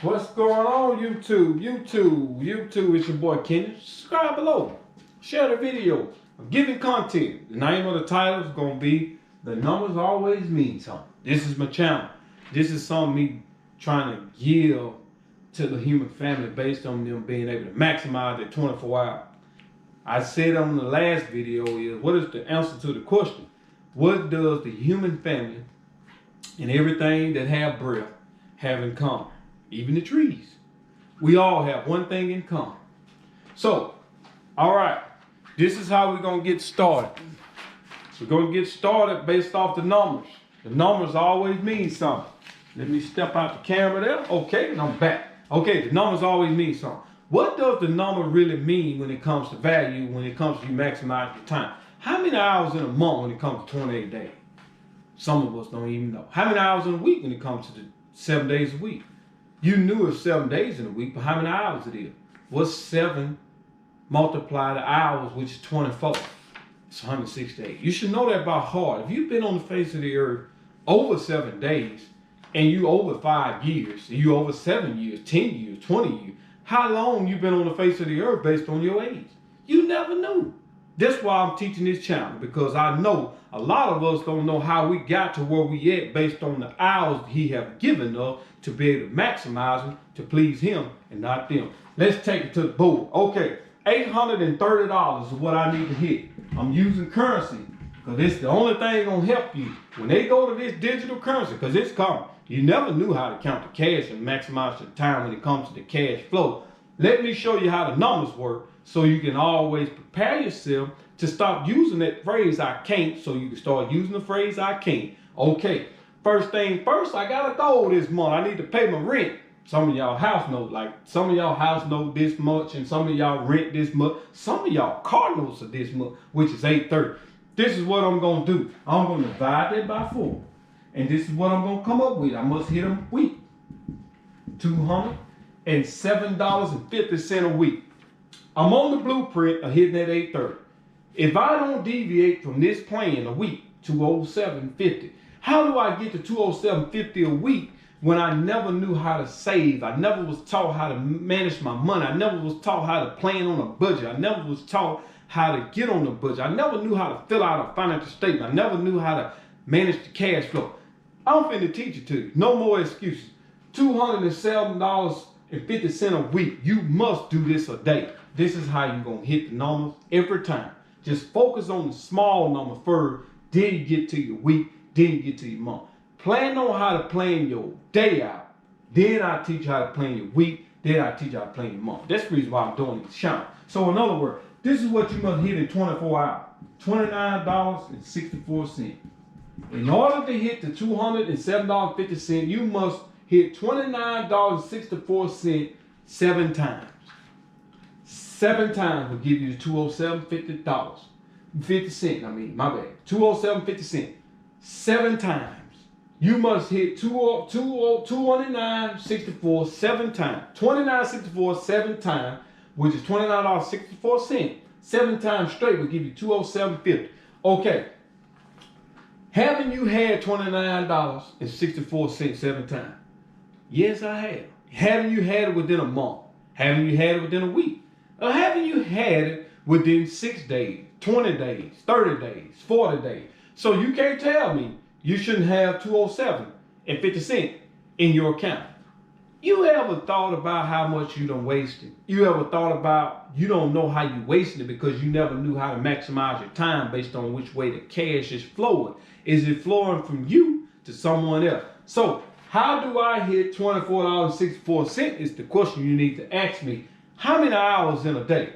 What's going on, YouTube? It's your boy Kengi. Subscribe below. Share the video. I'm giving content. The name of the title is going to be The Numbers Always Mean Something. This is my channel. This is something me trying to give to the human family based on them being able to maximize their 24 hours. I said on the last video is, what is the answer to the question? What does the human family and everything that have breath have in common? Even the trees. We all have one thing in common. So, all right, this is how we're going to get started. We're going to get started based off the numbers. The numbers always mean something. Let me step out the camera there. Okay, and I'm back. Okay, the numbers always mean something. What does the number really mean when it comes to value, when it comes to you maximizing your time? How many hours in a month when it comes to 28 days? Some of us don't even know. How many hours in a week when it comes to the 7 days a week? You knew it's 7 days in a week, but how many hours it is? What's 7 multiplied the hours, which is 24? It's 106 days. You should know that by heart. If you've been on the face of the earth over 7 days, and you over 5 years, and you over 7 years, 10 years, 20 years, how long you been on the face of the earth based on your age? You never knew. That's why I'm teaching this channel, because I know a lot of us don't know how we got to where we at based on the hours he have given us to be able to maximize them to please him and not them. Let's take it to the board. Okay, $830 is what I need to hit. I'm using currency because it's the only thing gonna help you when they go to this digital currency, because it's coming. You never knew how to count the cash and maximize your time when it comes to the cash flow. Let me show you how the numbers work so you can always prepare yourself to stop using that phrase I can't, so you can start using the phrase I can't. Okay, first thing first, I got a goal this month. I need to pay my rent. Some of y'all house note, like some of y'all house note this much, and some of y'all rent this much. Some of y'all car notes are this much, which is $830. This is what I'm gonna do. I'm gonna divide that by 4. And this is what I'm gonna come up with. I must hit a week. $207.50 a week. I'm on the blueprint of hitting that 830. If I don't deviate from this plan a week, 207.50, how do I get to 207.50 a week when I never knew how to save? I never was taught how to manage my money. I never was taught how to plan on a budget. I never was taught how to get on the budget. I never knew how to fill out a financial statement. I never knew how to manage the cash flow. I'm finna teach it to you. No more excuses. $207.50 a week. You must do this a day. This is how you're gonna hit the numbers every time. Just focus on the small number first, then you get to your week, then you get to your month. Plan on how to plan your day out. Then I teach you how to plan your week, then I teach you how to plan your month. That's the reason why I'm doing this channel. So in other words, this is what you must hit in 24 hours. $29.64. In order to hit the $207.50, you must hit $29.64 7 times. 7 times will give you the $207.50. 50 cents, my bad. $207.50. 7 times. You must hit 229.64 7 times. 29.64 7 times, which is $29.64. 7 times straight will give you $207.50. Okay. Haven't you had $29.64 7 times? Yes, I have. Haven't you had it within a month? Haven't you had it within a week? Or haven't you had it within 6 days, 20 days, 30 days, 40 days? So you can't tell me you shouldn't have $207.50 in your account. You ever thought about how much you done wasted? You ever thought about you don't know how you wasted it because you never knew how to maximize your time based on which way the cash is flowing? Is it flowing from you to someone else? So how do I hit $24.64 is the question you need to ask me. How many hours in a day?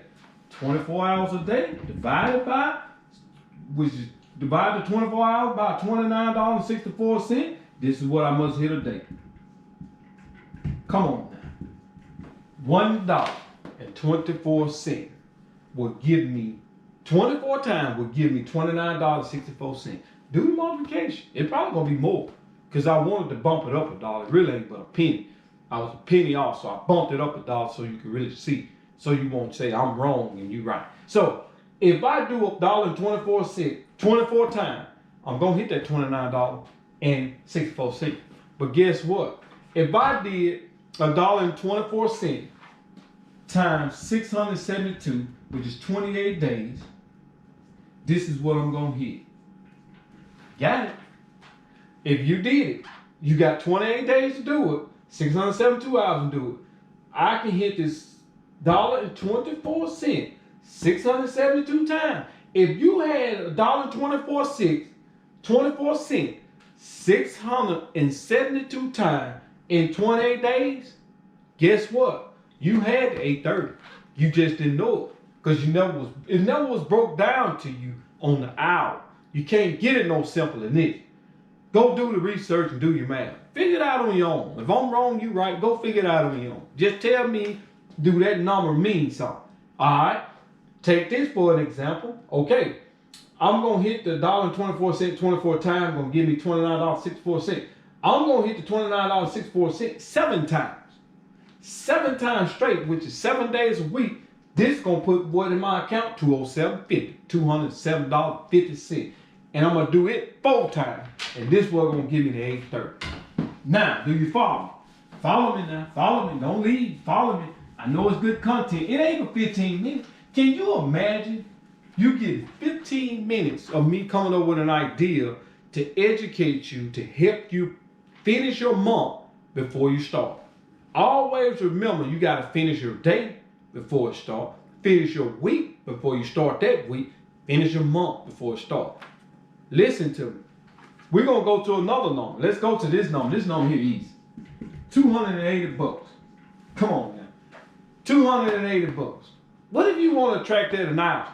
24 hours a day divided by, divide the 24 hours by $29.64. This is what I must hit a day. Come on now. $1.24 will give me 24 times will give me $29.64. Do the multiplication. It's probably gonna be more because I wanted to bump it up a dollar. It really ain't but a penny. I was a penny off, so I bumped it up a dollar so you can really see. So you won't say I'm wrong and you right. So if I do $1.24 24 times, I'm gonna hit that $29.64. But guess what? If I did $1.24 times 672, which is 28 days. This is what I'm gonna hit. Got it? If you did it, you got 28 days to do it, 672 hours to do it. I can hit this $1.24, 672 times. If you had $1.24, 24 cents, 672 times in 28 days, guess what? You had the 830. You just didn't know it because it never was broke down to you on the hour. You can't get it no simpler than this. Go do the research and do your math. Figure it out on your own. If I'm wrong, you right. Go figure it out on your own. Just tell me, do that number mean something? All right. Take this for an example. Okay. I'm going to hit the $1.24 24 times. Going to give me $29.64. I'm going to hit the $29.64 7 times. 7 times straight, which is 7 days a week. This is going to put what in my account? $207.50. $207.50. And I'm going to do it 4 times. And this is what's going to give me the 830. Now, do you follow me? Follow me now. Follow me. Don't leave. Follow me. I know it's good content. It ain't but 15 minutes. Can you imagine? You get 15 minutes of me coming up with an idea to educate you, to help you finish your month before you start. Always remember, you got to finish your day before it starts. Finish your week before you start that week. Finish your month before it starts. Listen to me. We're going to go to another number. Let's go to this number. This number here is easy. $280. Come on now. $280. What if you want to track that an hour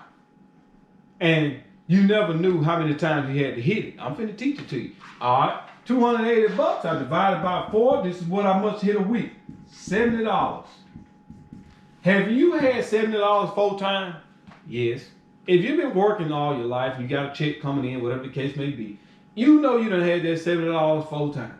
and you never knew how many times you had to hit it? I'm finna teach it to you. All right. $280. I divided by 4. This is what I must hit a week. $70. Have you had $70 4 times? Yes. If you've been working all your life, you got a check coming in, whatever the case may be, you know you done had that $70 4 times.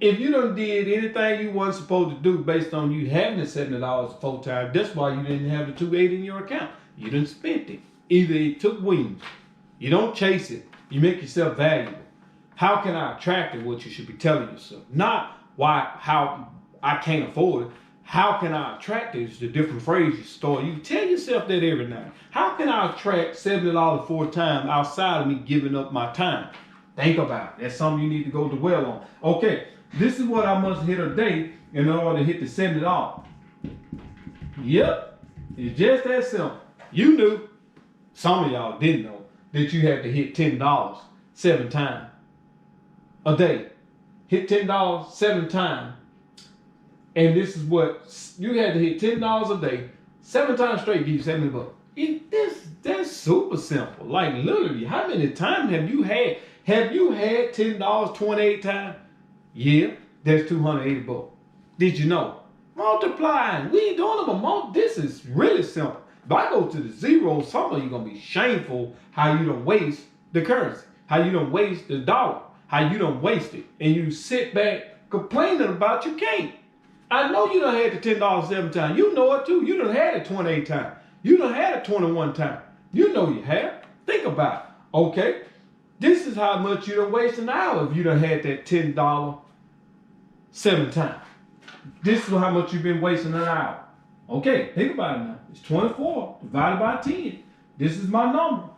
If you done did anything you wasn't supposed to do based on you having the $70 4 times, that's why you didn't have the 280 in your account. You done spent it. Either it took wings. You don't chase it. You make yourself valuable. How can I attract it? What you should be telling yourself. Not how I can't afford it. How can I attract it? It's the different phrase you start. You tell yourself that every night. How can I attract $70 4 times outside of me giving up my time? Think about it. That's something you need to go dwell on. Okay, this is what I must hit a day in order to hit the $70. Yep, it's just that simple. You knew, some of y'all didn't know, that you had to hit $10 7 times a day. Hit $10 7 times. And this is what you had to hit $10 a day, 7 times straight, give you $70. That's super simple. Like literally, how many times have you had? Have you had $10 28 times? Yeah, that's $280. Did you know? Multiplying. We ain't doing them a this is really simple. If I go to the zero, some of you gonna be shameful how you don't waste the currency, how you don't waste the dollar, how you don't waste it, and you sit back complaining about you can't. I know you done had the $10 7 times. You know it too. You done had it 28 times. You done had it 21 times. You know you have. Think about it. Okay. This is how much you done waste an hour if you done had that $10 7 times. This is how much you've been wasting an hour. Okay, think about it now. It's 24 divided by 10. This is my number.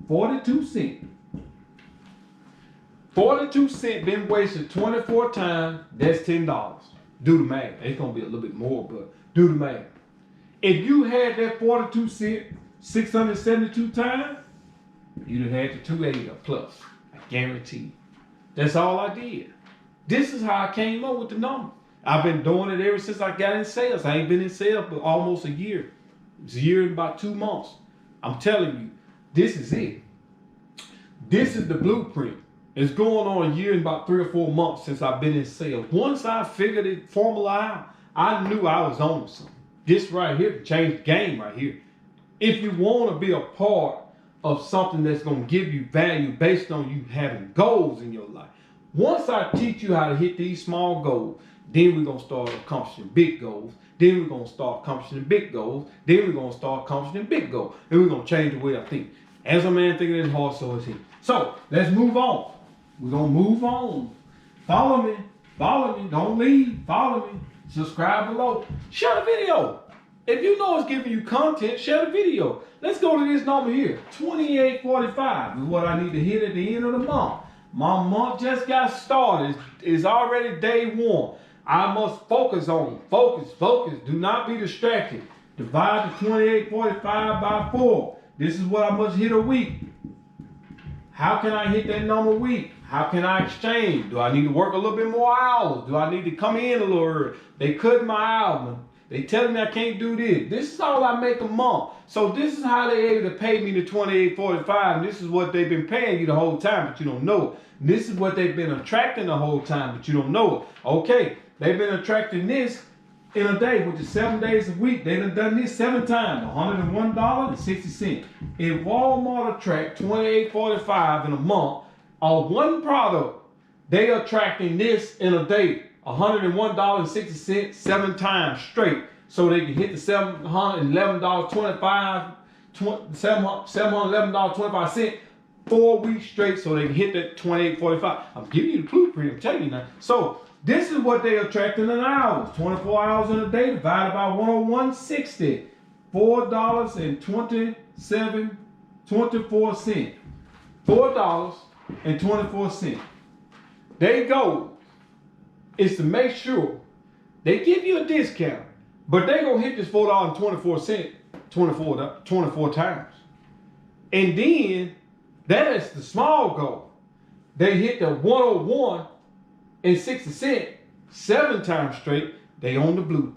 42 cents. 42 cents been wasted 24 times. That's $10. Do the math. It's going to be a little bit more, but do the math. If you had that 42 cents 672 times, you'd have had the 280 plus. I guarantee. That's all I did. This is how I came up with the number. I've been doing it ever since I got in sales. I ain't been in sales for almost a year. It's a year and about 2 months. I'm telling you, this is it. This is the blueprint. It's going on a year and about 3 or 4 months since I've been in sales. Once I figured it, formula out, I knew I was on something. This right here changed the game right here. If you want to be a part of something that's going to give you value based on you having goals in your life, once I teach you how to hit these small goals, then we're going to start accomplishing big goals. Then we're going to start accomplishing big goals. Then we're going to start accomplishing big goals. Then we're going to change the way I think. As a man thinking in his heart, so is he. So let's move on. We're going to move on. Follow me. Follow me. Don't leave. Follow me. subscribe below, share the video. If you know it's giving you content, share the video. Let's go to this number here. 2845 is what I need to hit at the end of the month. My month just got started. It's already day one. I must focus on. Focus. Do not be distracted. Divide the 2845 by 4. This is what I must hit a week. How can I hit that number a week? How can I exchange? Do I need to work a little bit more hours? Do I need to come in a little early? They cut my album. They telling me I can't do this. This is all I make a month. So this is how they able to pay me the $28.45. And this is what they've been paying you the whole time, but you don't know. This is what they've been attracting the whole time, but you don't know. Okay, they've been attracting this in a day, which is 7 days a week. They done this 7 times, $101.60. If Walmart attract $28.45 in a month on one product, they attracting this in a day, $101.60 7 times straight, so they can hit the $711.25 4 weeks straight, so they can hit that $28.45. I'm giving you the blueprint. I'm telling you now. So this is what they attracting in hours. 24 hours in a day divided by 101.60. $4.24. $4.24. Their goal is to make sure they give you a discount, but they're going to hit this $4.24 24 times. And then that is the small goal. They hit the 101.60 7 times straight. They own the blueprint.